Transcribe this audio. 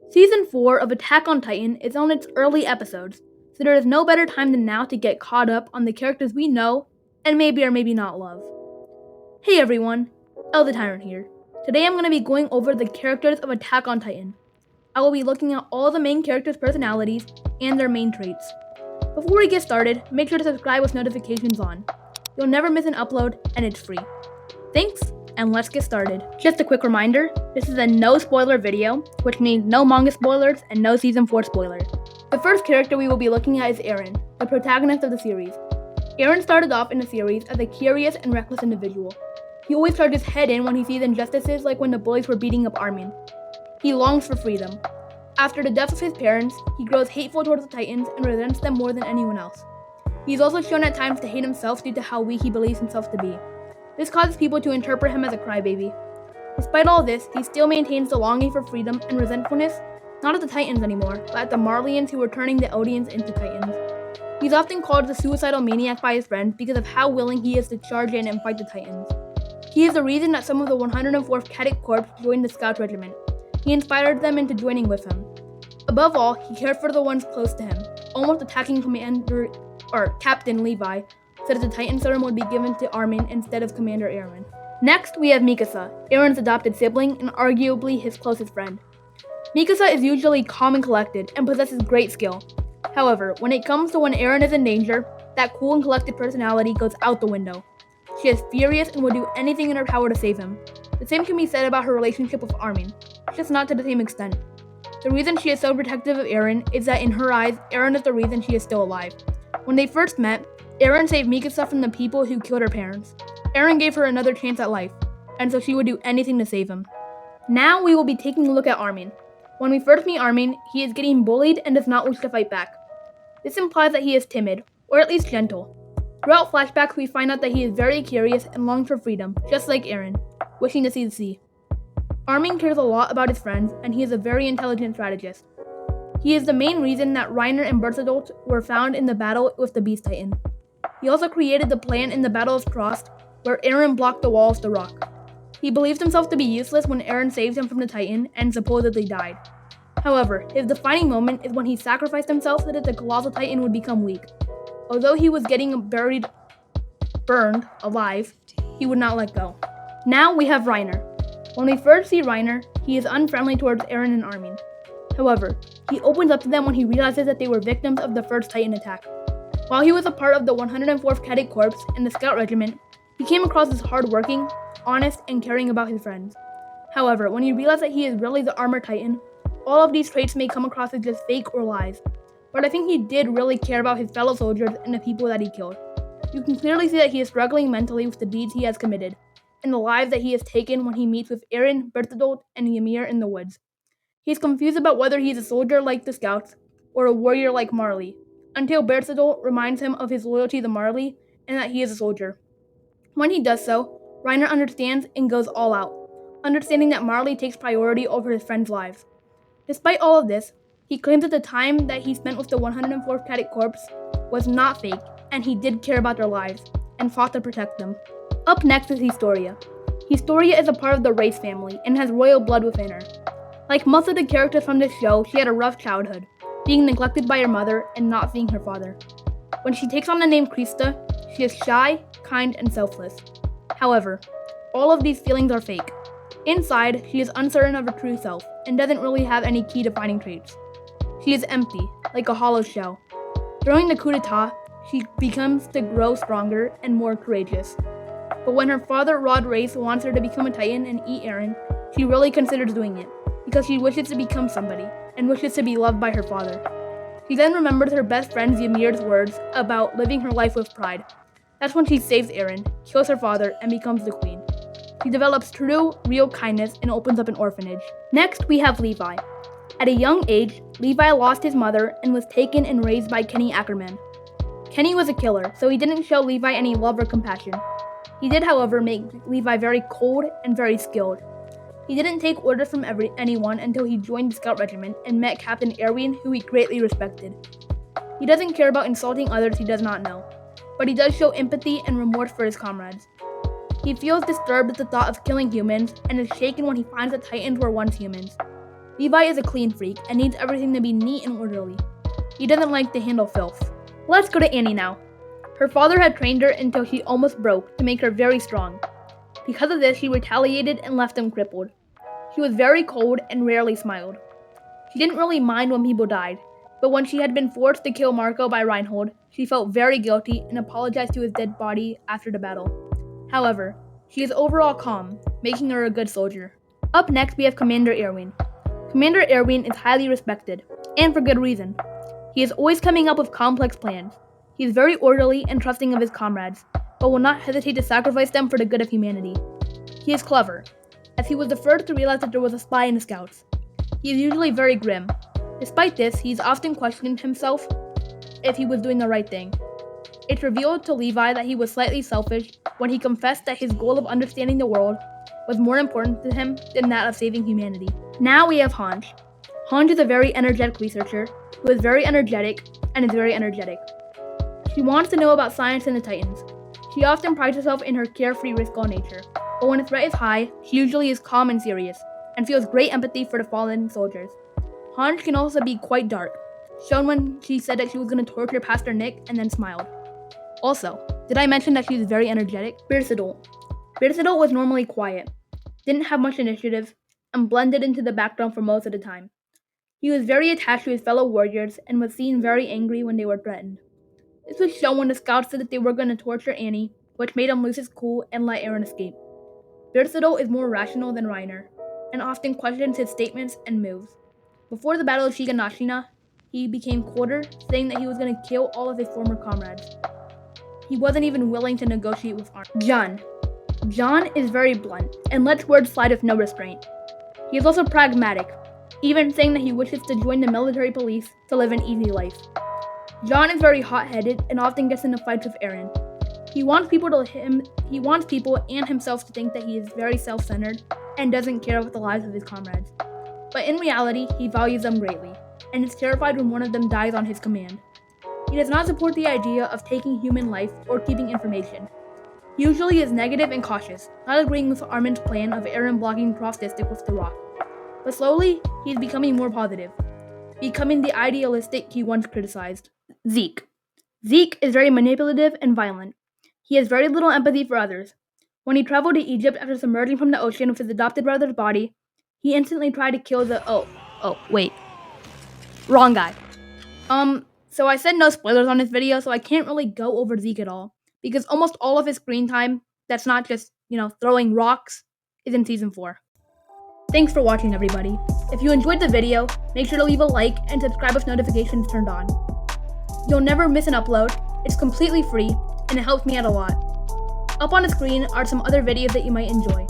Season 4 of Attack on Titan is on its early episodes, so there is no better time than now to get caught up on the characters we know and maybe or maybe not love. Hey everyone, the Tyrant here. Today I'm going to be going over the characters of Attack on Titan. I will be looking at all the main characters' personalities and their main traits. Before we get started, make sure to subscribe with notifications on. You'll never miss an upload and it's free. Thanks, and let's get started. Just a quick reminder, this is a no spoiler video, which means no manga spoilers and no season 4 spoilers. The first character we will be looking at is Eren, the protagonist of the series. Eren started off in the series as a curious and reckless individual. He always charges head in when he sees injustices like when the bullies were beating up Armin. He longs for freedom. After the death of his parents, he grows hateful towards the Titans and resents them more than anyone else. He is also shown at times to hate himself due to how weak he believes himself to be. This causes people to interpret him as a crybaby. Despite all this, he still maintains the longing for freedom and resentfulness, not at the Titans anymore, but at the Marleyans who were turning the Odians into Titans. He's often called the suicidal maniac by his friends because of how willing he is to charge in and fight the Titans. He is the reason that some of the 104th Cadet Corps joined the Scout Regiment. He inspired them into joining with him. Above all, he cared for the ones close to him, almost attacking Captain Levi, so that the Titan serum would be given to Armin instead of Commander Eren. Next, we have Mikasa, Eren's adopted sibling and arguably his closest friend. Mikasa is usually calm and collected and possesses great skill. However, when it comes to when Eren is in danger, that cool and collected personality goes out the window. She is furious and will do anything in her power to save him. The same can be said about her relationship with Armin, just not to the same extent. The reason she is so protective of Eren is that in her eyes, Eren is the reason she is still alive. When they first met, Eren saved Mikasa from the people who killed her parents. Eren gave her another chance at life, and so she would do anything to save him. Now we will be taking a look at Armin. When we first meet Armin, he is getting bullied and does not wish to fight back. This implies that he is timid, or at least gentle. Throughout flashbacks, we find out that he is very curious and longs for freedom, just like Eren, wishing to see the sea. Armin cares a lot about his friends, and he is a very intelligent strategist. He is the main reason that Reiner and Bertholdt were found in the battle with the Beast Titan. He also created the plan in the Battle of Frost, where Eren blocked the wall of the rock. He believed himself to be useless when Eren saved him from the Titan and supposedly died. However, his defining moment is when he sacrificed himself so that the Colossal Titan would become weak. Although he was getting burned alive, he would not let go. Now we have Reiner. When we first see Reiner, he is unfriendly towards Eren and Armin. However, he opens up to them when he realizes that they were victims of the first Titan attack. While he was a part of the 104th Cadet Corps and the Scout Regiment, he came across as hardworking, honest, and caring about his friends. However, when you realize that he is really the Armor Titan, all of these traits may come across as just fake or lies. But I think he did really care about his fellow soldiers and the people that he killed. You can clearly see that he is struggling mentally with the deeds he has committed, and the lives that he has taken when he meets with Eren, Bertholdt, and Ymir in the woods. He is confused about whether he is a soldier like the Scouts, or a warrior like Marley, until Bertholdt reminds him of his loyalty to Marley and that he is a soldier. When he does so, Reiner understands and goes all out, understanding that Marley takes priority over his friends' lives. Despite all of this, he claims that the time that he spent with the 104th Cadet Corps was not fake, and he did care about their lives, and fought to protect them. Up next is Historia. Historia is a part of the Race family, and has royal blood within her. Like most of the characters from this show, she had a rough childhood, being neglected by her mother and not seeing her father. When she takes on the name Krista, she is shy, kind, and selfless. However, all of these feelings are fake. Inside, she is uncertain of her true self, and doesn't really have any key defining traits. She is empty, like a hollow shell. During the coup d'etat, she becomes to grow stronger and more courageous. But when her father, Rod Race, wants her to become a Titan and eat Eren, she really considers doing it, because she wishes to become somebody, and wishes to be loved by her father. She then remembers her best friend Ymir's words about living her life with pride. That's when she saves Eren, kills her father, and becomes the queen. She develops true, real kindness and opens up an orphanage. Next, we have Levi. At a young age, Levi lost his mother and was taken and raised by Kenny Ackerman. Kenny was a killer, so he didn't show Levi any love or compassion. He did, however, make Levi very cold and very skilled. He didn't take orders from anyone until he joined the Scout Regiment and met Captain Erwin, who he greatly respected. He doesn't care about insulting others he does not know, but he does show empathy and remorse for his comrades. He feels disturbed at the thought of killing humans and is shaken when he finds that Titans were once humans. Levi is a clean freak and needs everything to be neat and orderly. He doesn't like to handle filth. Let's go to Annie now. Her father had trained her until she almost broke to make her very strong. Because of this, she retaliated and left him crippled. She was very cold and rarely smiled. She didn't really mind when people died, but when she had been forced to kill Marco by Reinhold, she felt very guilty and apologized to his dead body after the battle. However, she is overall calm, making her a good soldier. Up next, we have Commander Erwin. Commander Erwin is highly respected, and for good reason. He is always coming up with complex plans. He is very orderly and trusting of his comrades, but will not hesitate to sacrifice them for the good of humanity. He is clever, as he was the first to realize that there was a spy in the Scouts. He is usually very grim. Despite this, he is often questioning himself if he was doing the right thing. It's revealed to Levi that he was slightly selfish when he confessed that his goal of understanding the world was more important to him than that of saving humanity. Now we have Hans. Hans is a very energetic researcher who is very energetic and is very energetic. She wants to know about science and the Titans. She often prides herself in her carefree, risk-all nature, but when the threat is high, she usually is calm and serious, and feels great empathy for the fallen soldiers. Hans can also be quite dark, shown when she said that she was going to torture Pastor Nick and then smiled. Also, did I mention that she is very energetic? Birsidol. Birsidol was normally quiet, didn't have much initiative, and blended into the background for most of the time. He was very attached to his fellow warriors and was seen very angry when they were threatened. This was shown when the Scouts said that they were going to torture Annie, which made him lose his cool and let Aaron escape. Birsidol is more rational than Reiner, and often questions his statements and moves. Before the Battle of Shiganashina, he became colder, saying that he was going to kill all of his former comrades. He wasn't even willing to negotiate with Arn. John. John is very blunt, and lets words slide with no restraint. He is also pragmatic, even saying that he wishes to join the military police to live an easy life. John is very hot-headed and often gets into fights with Aaron. He wants people and himself to think that he is very self-centered and doesn't care about the lives of his comrades. But in reality, he values them greatly, and is terrified when one of them dies on his command. He does not support the idea of taking human life or keeping information. He usually is negative and cautious, not agreeing with Armin's plan of Aaron blocking Profdistic with the rock. But slowly, he is becoming more positive, becoming the idealistic he once criticized. Zeke. Zeke is very manipulative and violent. He has very little empathy for others. When he traveled to Egypt after submerging from the ocean with his adopted brother's body, he instantly tried to kill wrong guy. So I said no spoilers on this video, so I can't really go over Zeke at all, because almost all of his screen time, that's not just, throwing rocks, is in Season 4. Thanks for watching, everybody. If you enjoyed the video, make sure to leave a like and subscribe with notifications turned on. You'll never miss an upload, it's completely free, and it helps me out a lot. Up on the screen are some other videos that you might enjoy.